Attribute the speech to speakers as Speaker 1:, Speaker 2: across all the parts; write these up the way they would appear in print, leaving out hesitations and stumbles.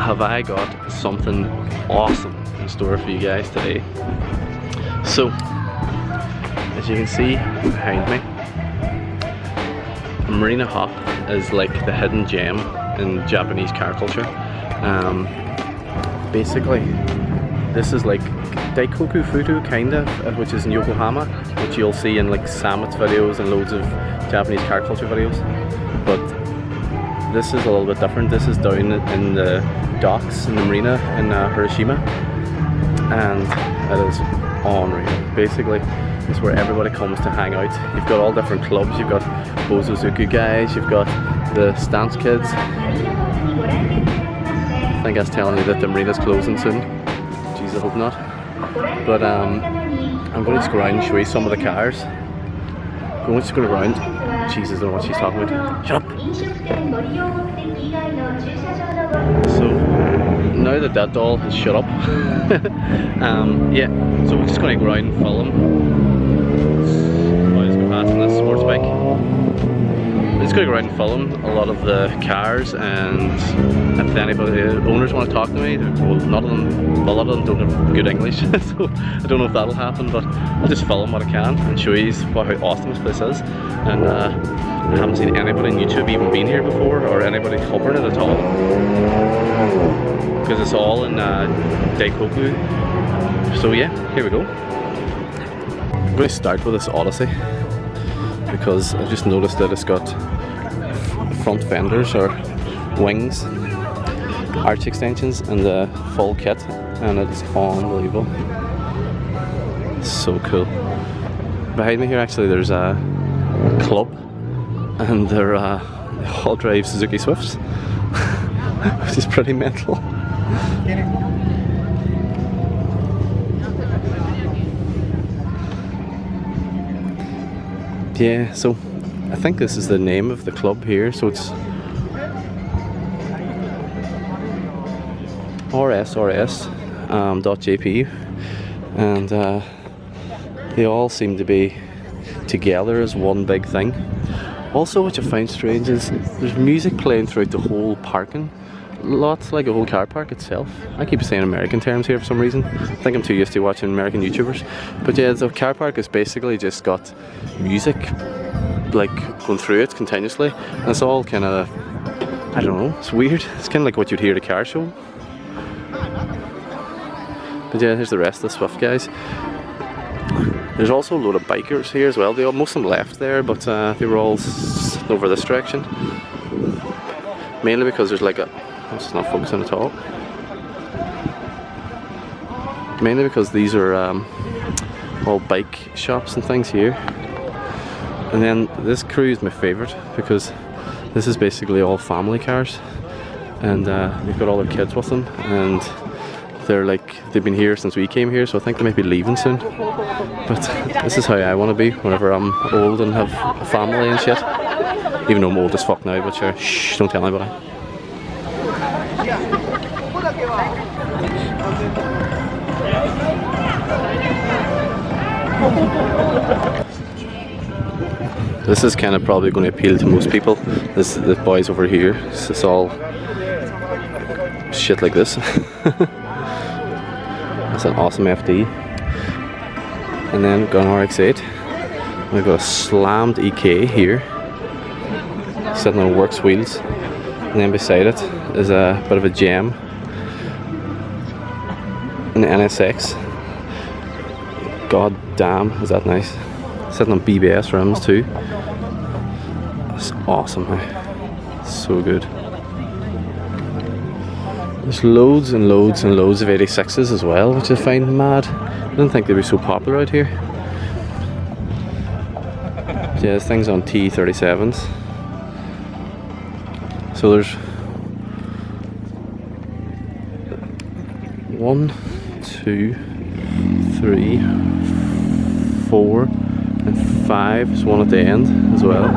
Speaker 1: have I got something awesome in store for you guys today. So, as you can see behind me, Marina Hop is like the hidden gem in Japanese car culture. Basically, this is like Daikoku Futo kind of, which is in Yokohama, which you'll see in like Samet's videos and loads of Japanese car culture videos. But this is a little bit different. This is down in the docks in the marina in Hiroshima, and it is unreal. Basically, it's where everybody comes to hang out. You've got all different clubs. You've got Bozozuku guys. You've got the stance kids. I think that's telling me that the marina's closing soon. Jeez, I hope not. But I'm going to just go around and show you some of the cars. Just going around. Jesus, I don't know what she's talking about. Shut up! So, now that that doll has shut up, yeah, so we're just going to go around and film. I'll just go past in this sports bike. I'm just going to go around and film a lot of the cars, and if anybody, the owners want to talk to me, well, a lot of them don't have good English, so I don't know if that'll happen, but I'll just film what I can and show you how awesome this place is. And I haven't seen anybody on YouTube even been here before, or anybody covering it at all, because it's all in Daikoku. So yeah, here we go. I'm going to start with this Odyssey, because I just noticed that it's got front fenders or wings, arch extensions, and the full kit, and it is unbelievable. So cool. Behind me here, actually, there's a club, and they're all drive Suzuki Swifts, which is pretty mental. Yeah, so I think this is the name of the club here, so it's rsrs.jp, and they all seem to be together as one big thing. Also, which I find strange, is there's music playing throughout the whole parking lot, like a whole car park itself. I keep saying American terms here for some reason. I think I'm too used to watching American YouTubers. But yeah, the car park is basically just got music like going through it continuously, and it's all kind of, I don't know, it's weird. It's kind of like what you'd hear at a car show. But yeah, here's the rest of the Swift guys. There's also a load of bikers here as well. Most of them left there, but they were all over this direction. Mainly because there's like a... It's not focusing at all. Mainly because these are all bike shops and things here. And then this crew is my favourite, because this is basically all family cars. And they've got all their kids with them. And they're like, they've been here since we came here, so I think they might be leaving soon. But this is how I want to be whenever I'm old and have a family and shit. Even though I'm old as fuck now, but sure, shh, don't tell anybody. This is kind of probably going to appeal to most people. The boys over here, it's all shit like this. That's an awesome FD. And then we've got an RX-8. We've got a slammed EK here, sitting on works wheels. And then beside it is a bit of a gem, an NSX. God damn, is that nice. Sitting on BBS rims too. That's awesome, man. So good. There's loads and loads and loads of 86s as well, which I find mad. I didn't think they'd be so popular out here. Yeah, there's things on T37s. So there's 1, 2, 3, 4 and 5. There's one at the end as well.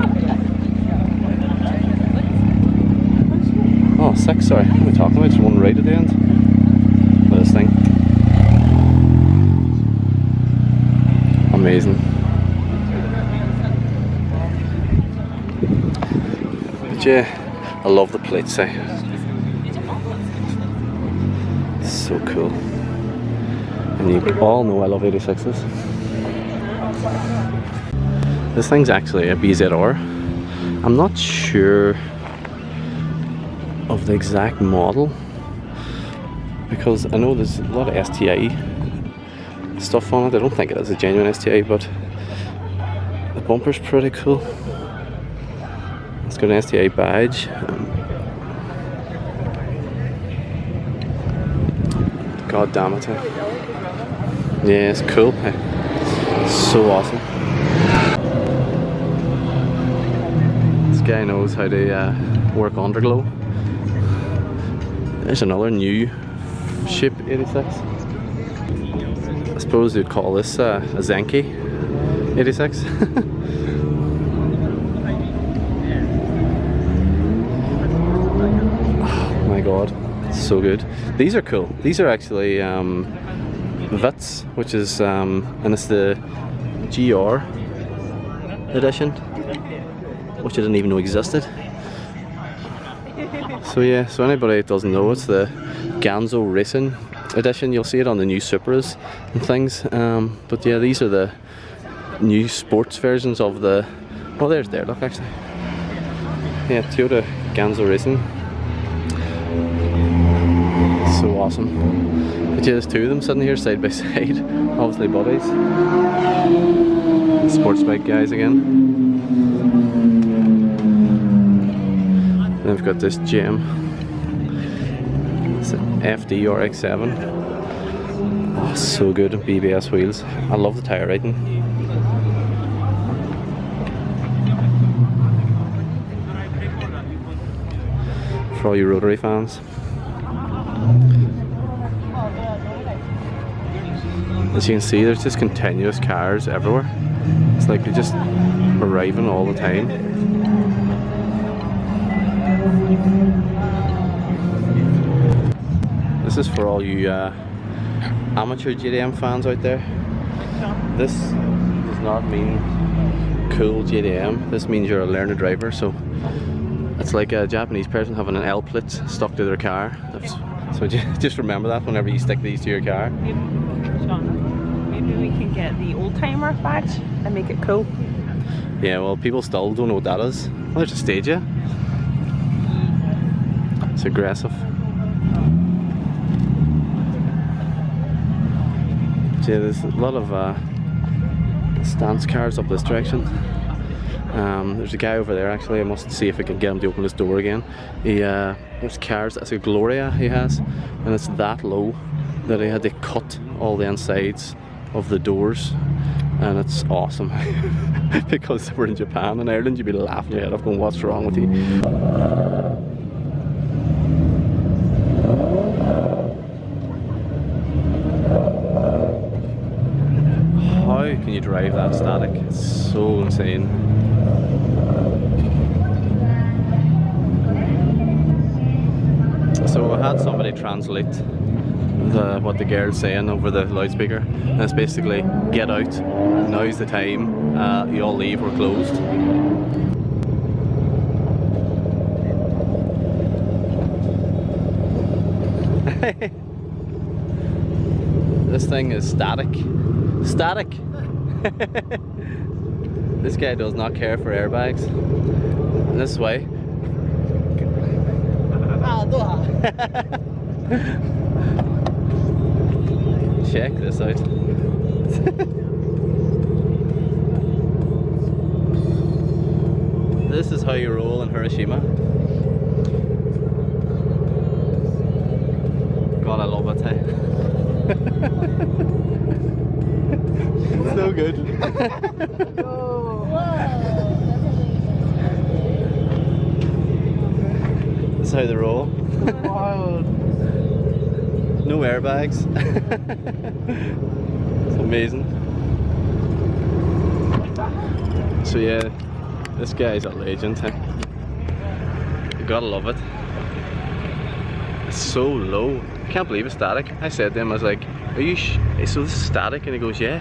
Speaker 1: Oh, 6, sorry. What am I talking about? There's one right at the end. Look at this thing. Amazing. But yeah, I love the plates, eh? So cool. And you all know I love 86s. This thing's actually a BZR. I'm not sure of the exact model because I know there's a lot of STI stuff on it. I don't think it is a genuine STI, but the bumper's pretty cool. It's got an STI badge. God damn it. Yeah, it's cool. So awesome. This guy knows how to work underglow. There's another new Ship 86. I suppose you'd call this a Zenki 86. Oh my god, it's so good. These are cool. These are actually Vits, which is and it's the GR edition, which I didn't even know existed. So yeah, so anybody that doesn't know, it's the Ganzo Racing edition. You'll see it on the new Supras and things. But yeah, these are the new sports versions of the. Oh, there's there. Look, actually. Yeah, Toyota Ganzo Racing. So awesome. But yeah, there's two of them sitting here side by side. Obviously buddies. Sports bike guys again. And I've got this gem. It's an FD RX7. Oh, so good. BBS wheels. I love the tyre rating. For all you rotary fans. As you can see, there's just continuous cars everywhere. It's like they're just arriving all the time. This is for all you amateur JDM fans out there. This does not mean cool JDM. This means you're a learner driver. So it's like a Japanese person having an L plate stuck to their car. So just remember that whenever you stick these to your car.
Speaker 2: Shaun, maybe we can get the old timer badge and make it cool.
Speaker 1: Yeah, well, people still don't know what that is. Well, there's a stage, yeah. It's aggressive. Yeah, there's a lot of stance cars up this direction. There's a guy over there actually. I must see if I can get him to open his door again. There's cars. That's a Gloria he has, and it's that low that he had to cut all the insides of the doors, and it's awesome. Because we're in Japan and Ireland, you'd be laughing your head off going, what's wrong with you? How can you drive that static? It's so insane. So I had somebody translate what the girl's saying over the loudspeaker, and it's basically, get out, now's the time, you all leave, we're closed. This thing is static. Static! This guy does not care for airbags. This way. Check this out. This is how you roll in Hiroshima. God, I love it, hey? So good. This is how they roll. No airbags. It's amazing. So yeah, this guy's a legend. Hey? You gotta love it. It's so low. I can't believe it's static. I said to him, I was like, are you so this is static? And he goes, yeah.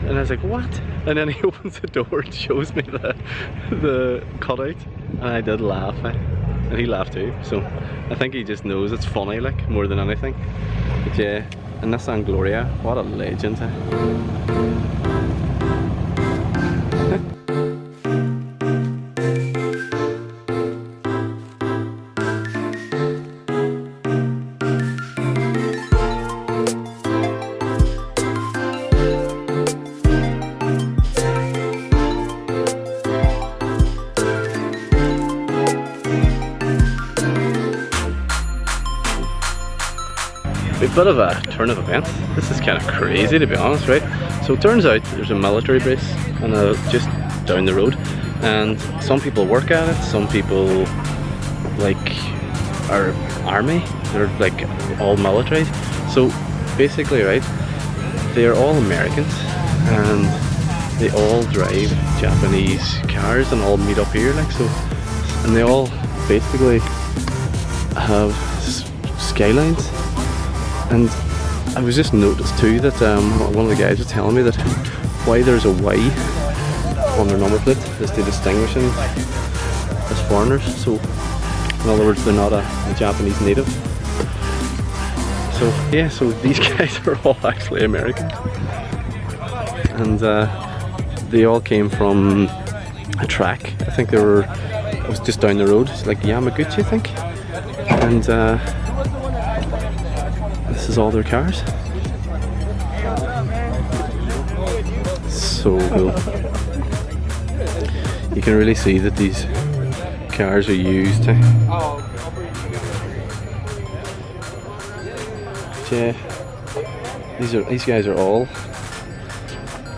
Speaker 1: And I was like, what? And then he opens the door and shows me the cutout. And I did laugh. And he laughed too. So I think he just knows it's funny, like, more than anything. But yeah, and Nissan Gloria, what a legend. A bit of a turn of events. This is kind of crazy, to be honest, right? So it turns out there's a military base and just down the road, and some people work at it, some people like are army, they're like all military. So basically, right, they're all Americans and they all drive Japanese cars and all meet up here, like, so, and they all basically have skylines. And I was just noticed too that one of the guys was telling me that why there's a Y on their number plate is to distinguish them as foreigners. So in other words, they're not a Japanese native. So yeah, so these guys are all actually American, and they all came from a track. I think it was just down the road, like Yamaguchi, I think, and this is all their cars. So cool. You can really see that these cars are used. Yeah, these guys are all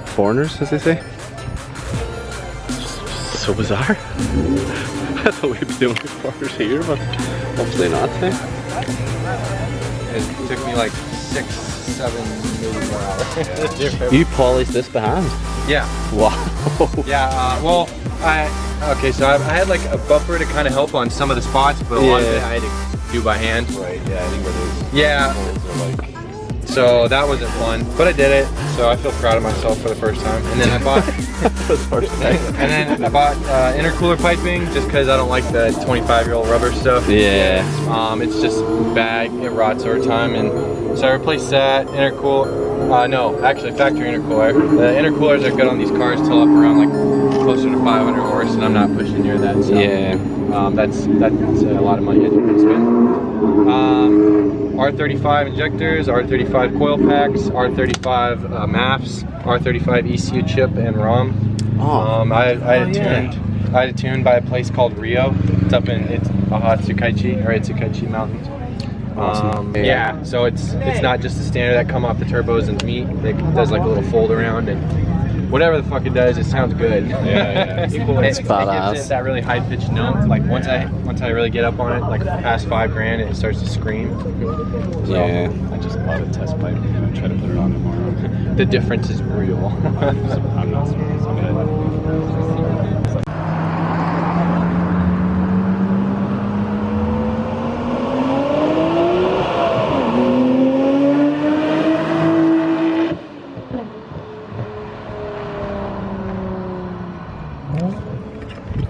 Speaker 1: foreigners, as they say. So bizarre. I thought we'd be the only foreigners here, but obviously not.
Speaker 3: It took me like 6, 7, maybe more hours.
Speaker 1: You polished this by hand?
Speaker 3: Yeah.
Speaker 1: Wow.
Speaker 3: Yeah, well, okay, so I had like a buffer to kind of help on some of the spots, but a lot of it I had to do by hand.
Speaker 1: Right, yeah, I think where those
Speaker 3: yeah. So that wasn't fun, but I did it, so I feel proud of myself for the first time. And then I bought and then I bought intercooler piping just because I don't like the 25-year-old rubber stuff.
Speaker 1: Yeah.
Speaker 3: It's just bad, it rots over time, and so I replaced that no, actually factory intercooler. The intercoolers are good on these cars till up around like closer to 500 horse, and I'm not pushing near that. So
Speaker 1: yeah.
Speaker 3: That's a lot of money I didn't spend. R35 injectors, R35 coil packs, R35 MAFs, R35 ECU chip and ROM. I had it tuned by a place called Rio. It's up in Tsukaichi Mountains.
Speaker 1: Awesome.
Speaker 3: Yeah, so it's not just the standard that come off the turbos and meat. It does like a little fold around and whatever the fuck it does, it sounds good.
Speaker 1: Yeah.
Speaker 3: It
Speaker 1: It's badass.
Speaker 3: gives it that really high pitched note. Like once I really get up on it, like past $5,000, it starts to scream. So,
Speaker 1: Yeah.
Speaker 4: I just bought a test pipe and I'm gonna try to put it on tomorrow.
Speaker 3: the difference is real.
Speaker 4: I'm not surprised.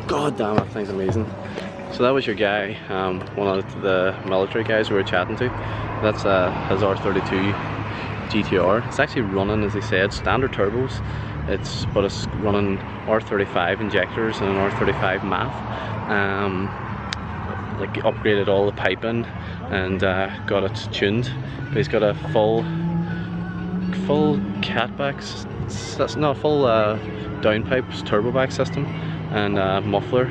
Speaker 1: God damn, that thing's amazing. So that was your guy, one of the military guys we were chatting to. That's his R32 GTR. It's actually running, as he said, standard turbos. But it's running R35 injectors and an R35 MAF. Like upgraded all the piping and got it tuned. But he's got a full catbacks. That's not full downpipes turboback system and muffler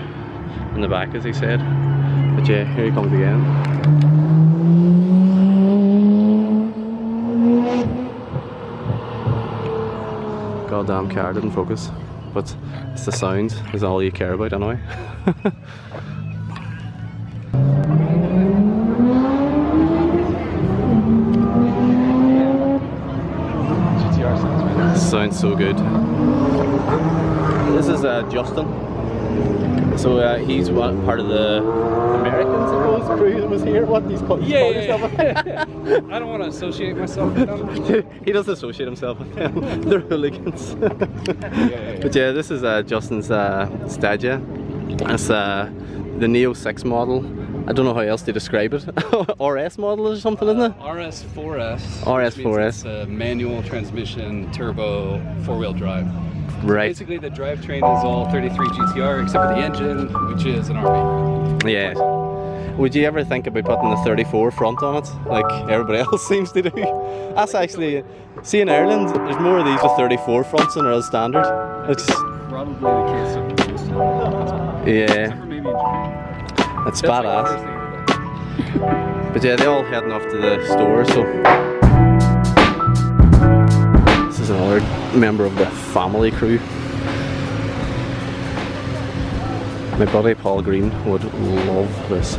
Speaker 1: in the back, as he said. But yeah, here he comes again. Goddamn car didn't focus, but it's the sound is all you care about anyway.
Speaker 4: GTR sounds really
Speaker 1: Sounds so good. This is Justin. So he's part of the Americans crew that was here. What these call yourself?
Speaker 5: I don't want to associate myself with them.
Speaker 1: He doesn't associate himself with them. They're hooligans. But yeah, this is Justin's Stadia. That's the Neo 6 model. I don't know how else to describe it. RS model or something, isn't it?
Speaker 5: RS4S.
Speaker 1: RS4S.
Speaker 5: It's a manual transmission, turbo, 4-wheel drive.
Speaker 1: Right.
Speaker 5: Basically, the drivetrain is all 33 GTR except for the engine, which is an RB.
Speaker 1: Yeah. Would you ever think about putting the 34 front on it, like everybody else seems to do? That's actually, see in Ireland, there's more of these with 34 fronts than there is standard. It's
Speaker 5: Probably the case of most of them.
Speaker 1: yeah,
Speaker 5: Except for maybe in Japan.
Speaker 1: it's
Speaker 5: That's like
Speaker 1: badass.
Speaker 5: the first thing to
Speaker 1: But yeah, they're all heading off to the store, so this is another member of the family crew. My buddy Paul Green would love this.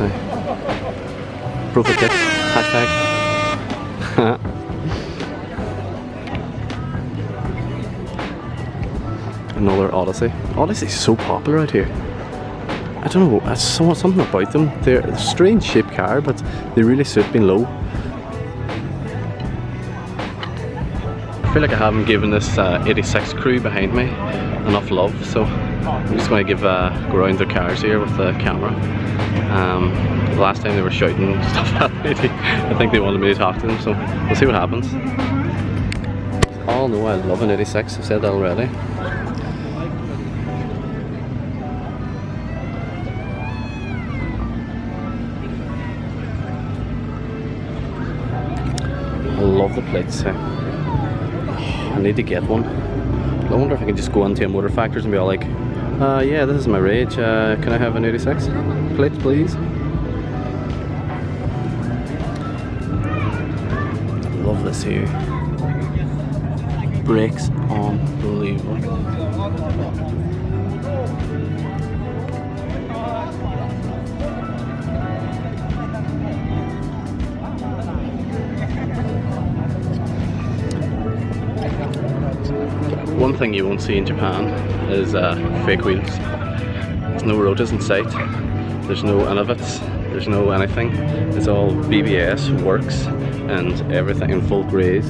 Speaker 1: Profit kit, hashtag. Another Odyssey. Odyssey's so popular out here. I don't know, there's something about them. They're a strange shaped car, but they really suit being low. I feel like I haven't given this 86 crew behind me enough love, so I'm just going to go around their cars here with the camera. The last time they were shouting stuff at me, I think they wanted me to talk to them, so we'll see what happens. Oh no, I love an 86, I've said that already. I love the plates. I need to get one. I wonder if I can just go into a motor factors and be all like, yeah, this is my Rage, can I have an 86 plate please? Love this here. Brakes unbelievable. One thing you won't see in Japan is fake wheels. There's no rotors in sight, there's no innovats, there's no anything. It's all BBS, works, and everything in full grays.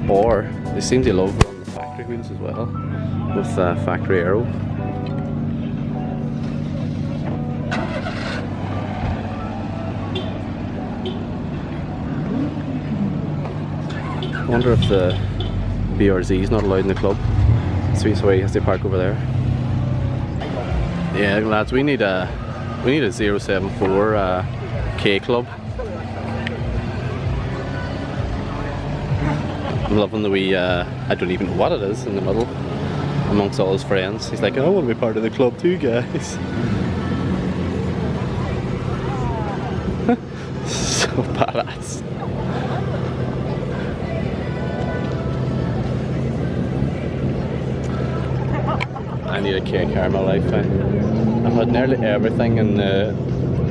Speaker 1: Or they seem to love on the factory wheels as well, with factory aero. I wonder if the BRZ is not allowed in the club. So he has to park over there. Yeah, lads, we need a 074 K club. I'm loving the wee I don't even know what it is in the middle amongst all his friends. He's like, I want to be part of the club too, guys. So badass. I need a K car in my life. I've had nearly everything in the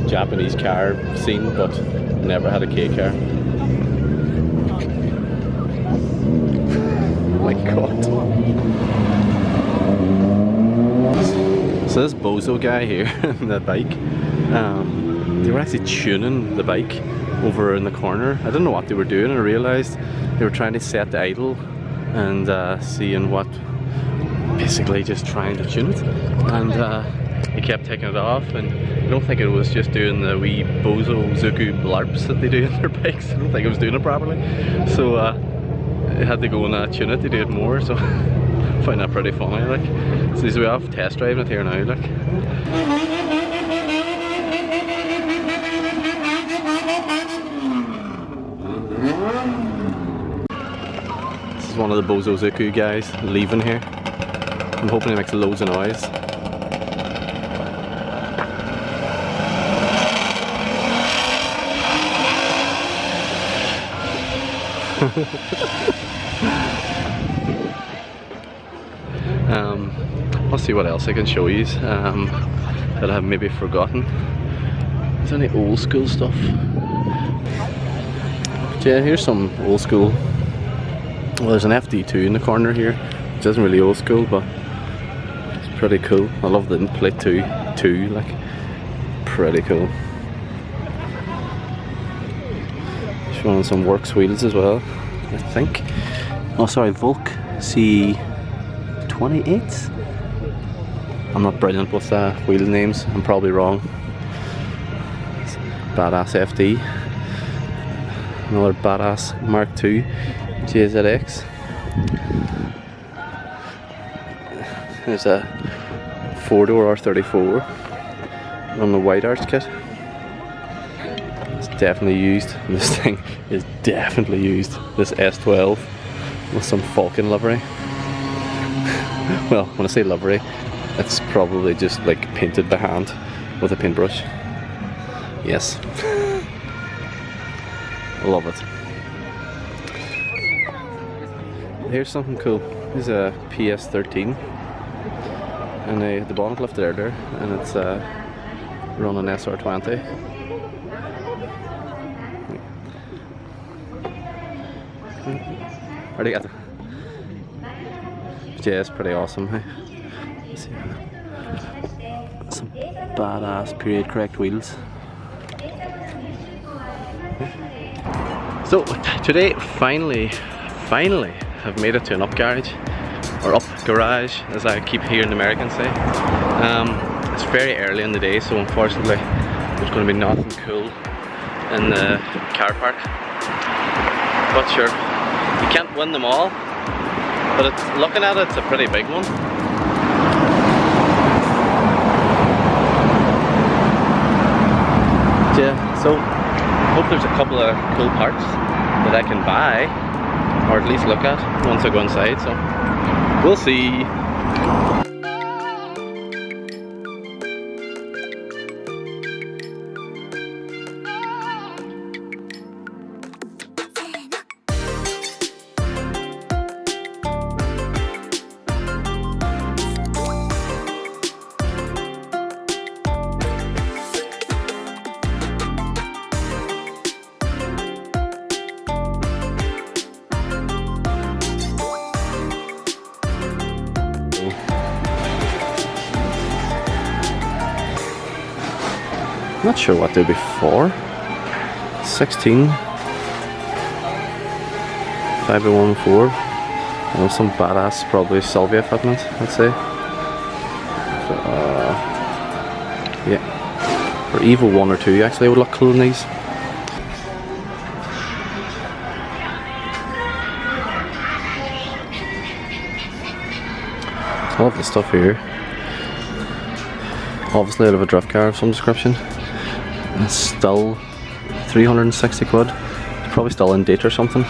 Speaker 1: Japanese car scene, but never had a K car. Oh my god. So this bozo guy here in the bike, they were actually tuning the bike over in the corner. I didn't know what they were doing. I realised they were trying to set the idle and seeing what, basically just trying to tune it, and he kept taking it off, and I don't think it was just doing the wee bozo zuku blarps that they do in their bikes. I don't think it was doing it properly, so I had to go and tune it to do it more, so I find that pretty funny. Like, so we have test driving it here now, like. This is one of the bozo zuku guys leaving here. I'm hoping it makes loads of noise. Let's see what else I can show you that I have maybe forgotten. Is there any old school stuff? But yeah, here's some old school. Well, there's an FD2 in the corner here, which isn't really old school, but it's pretty cool. I love the plate 2, like, pretty cool. Showing some Works wheels as well, I think. Oh, sorry, Volk C28. I'm not brilliant with wheel names, I'm probably wrong. badass FD. Another badass Mark II JZX. There's a 4-door R34 on the White Arch kit. It's definitely used. This thing is definitely used. This S12 with some Falcon livery. Well, when I say livery, it's probably just like painted by hand with a paintbrush. Yes. Love it. Here's something cool. This is a PS13. And I had the bonnet lifted earlier, and it's running SR20. Already got it. Yeah, it's pretty awesome. Hey? Let's see. Some badass period correct wheels. So today, finally, I've made it to an up garage. Or up garage, as I keep hearing Americans say. It's very early in the day, so unfortunately there's going to be nothing cool in the car park. But sure, you can't win them all. But looking at it, it's a pretty big one. Yeah, so hope there's a couple of cool parts that I can buy, or at least look at once I go inside. So. We'll see. Not sure what they'll be for. 16 50114. And some badass, probably Salvia equipment, I'd say. Yeah. For Evo 1 or 2, actually, I would look cool in these. I love the stuff here. Obviously out of a drift car of some description. It's still 360 quid. It's probably still in date or something.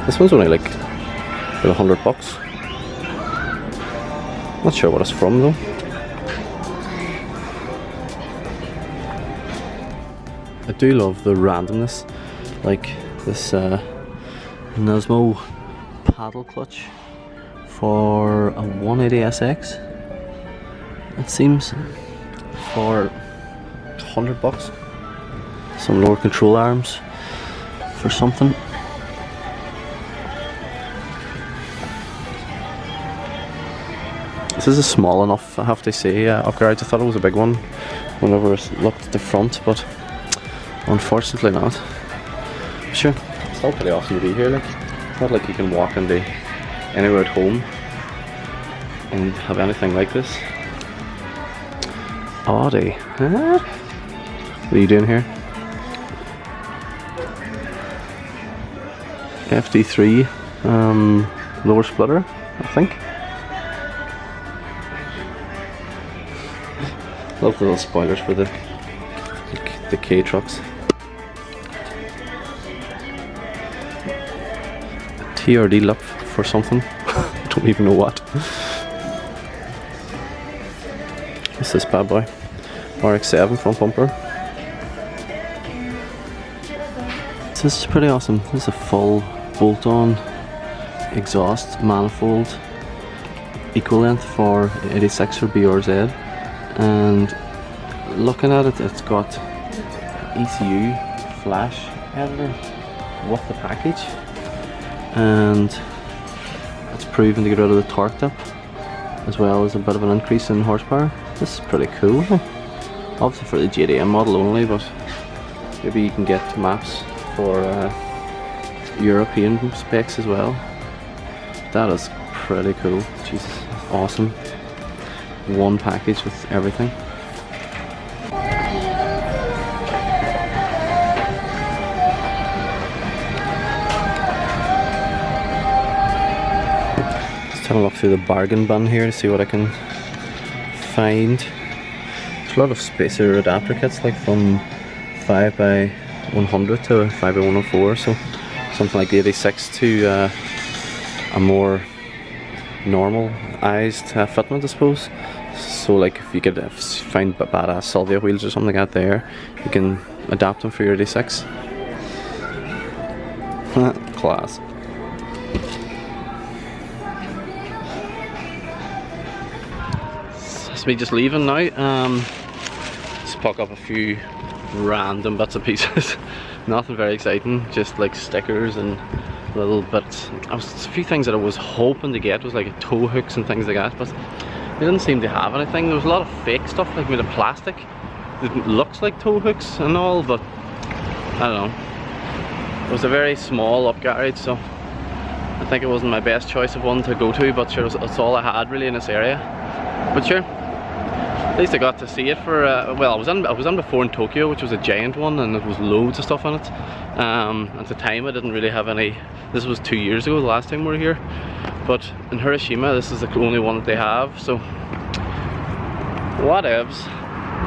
Speaker 1: This one's only like about $100. Not sure what it's from though. I do love the randomness, like this Nismo paddle clutch for a 180SX. It seems for $100. Some lower control arms for something. This is a small enough, I have to say, up garage. I thought it was a big one whenever I looked at the front, but unfortunately not. Sure, it's still pretty awesome to be here. Like, not like you can walk into anywhere at home and have anything like this. Audi, huh? What are you doing here? FD3 lower splitter, I think. Love the little spoilers for the K trucks. A TRD lip for something. I don't even know what. What's this bad boy? RX-7 front bumper. This is pretty awesome. This is a full bolt-on exhaust manifold, equal length for 86 for BRZ, and looking at it, it's got ECU flash editor with the package, and it's proven to get rid of the torque dip as well as a bit of an increase in horsepower. This is pretty cool. Obviously for the JDM model only, but maybe you can get maps for European specs as well. That is pretty cool. Jesus, awesome. One package with everything. Just have a look through the bargain bin here to see what I can find. There's a lot of spacer adapter kits, like from 5x100 to 5x104, so something like 86 to a more normalized fitment, I suppose. So like if you could find badass Sylvia wheels or something like that there, you can adapt them for your 86. Class. It's me just leaving now. Just pick up a few random bits and pieces. Nothing very exciting, just like stickers and little bits. A few things that I was hoping to get was like tow hooks and things like that, but they didn't seem to have anything. There was a lot of fake stuff like made of plastic that looks like tow hooks and all, but I don't know. It was a very small up garage, so I think it wasn't my best choice of one to go to, but sure, it's all I had really in this area. But sure, at least I got to see it for, well, I was in before in Tokyo, which was a giant one, and there was loads of stuff on it. At the time I didn't really have any. This was 2 years ago, the last time we were here. But in Hiroshima, this is the only one that they have, so whatevs.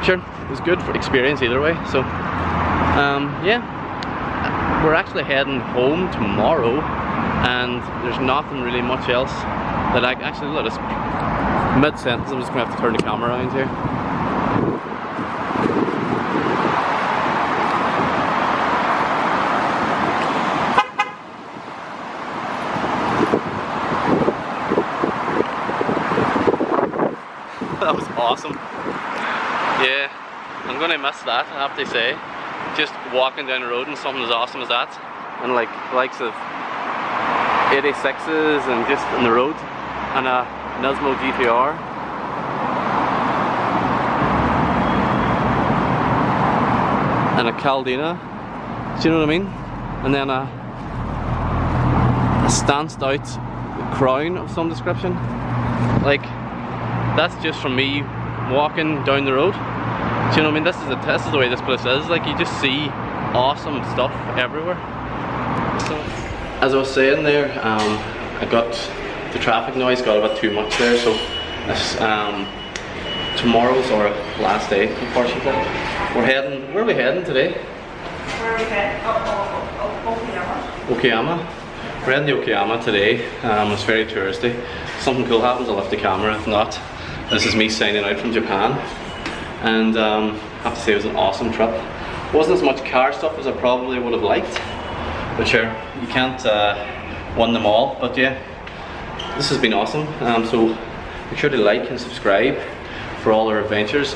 Speaker 1: Sure, it was good for experience either way. So yeah, we're actually heading home tomorrow, and there's nothing really much else that I actually let us mid-sentence. I'm just gonna have to turn the camera around here. That was awesome. Yeah, I'm gonna miss that, I have to say. Just walking down the road and something as awesome as that, and like the likes of 86s and just on the road, and a Nismo GTR. And a Caldina, do you know what I mean? And then a stanced out crown of some description. Like, that's just from me walking down the road. Do you know what I mean? This is the way this place is. Like, you just see awesome stuff everywhere. So, as I was saying there, I got the traffic noise got a bit too much there. So, tomorrow's our last day, unfortunately. We're heading. Where are we heading today?
Speaker 2: Where are we heading? Okayama.
Speaker 1: Okayama. We're heading to Okayama today. It's very touristy. If something cool happens, I'll lift the camera. If not, this is me signing out from Japan. And I have to say it was an awesome trip. It wasn't as much car stuff as I probably would have liked, but sure, you can't win them all. But yeah, this has been awesome. So make sure to like and subscribe for all our adventures.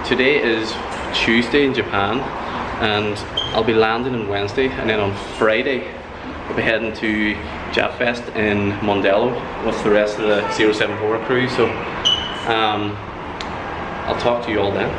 Speaker 1: Today is Tuesday in Japan, and I'll be landing on Wednesday, and then on Friday I'll be heading to JapFest in Mondello with the rest of the 074 crew. So I'll talk to you all then.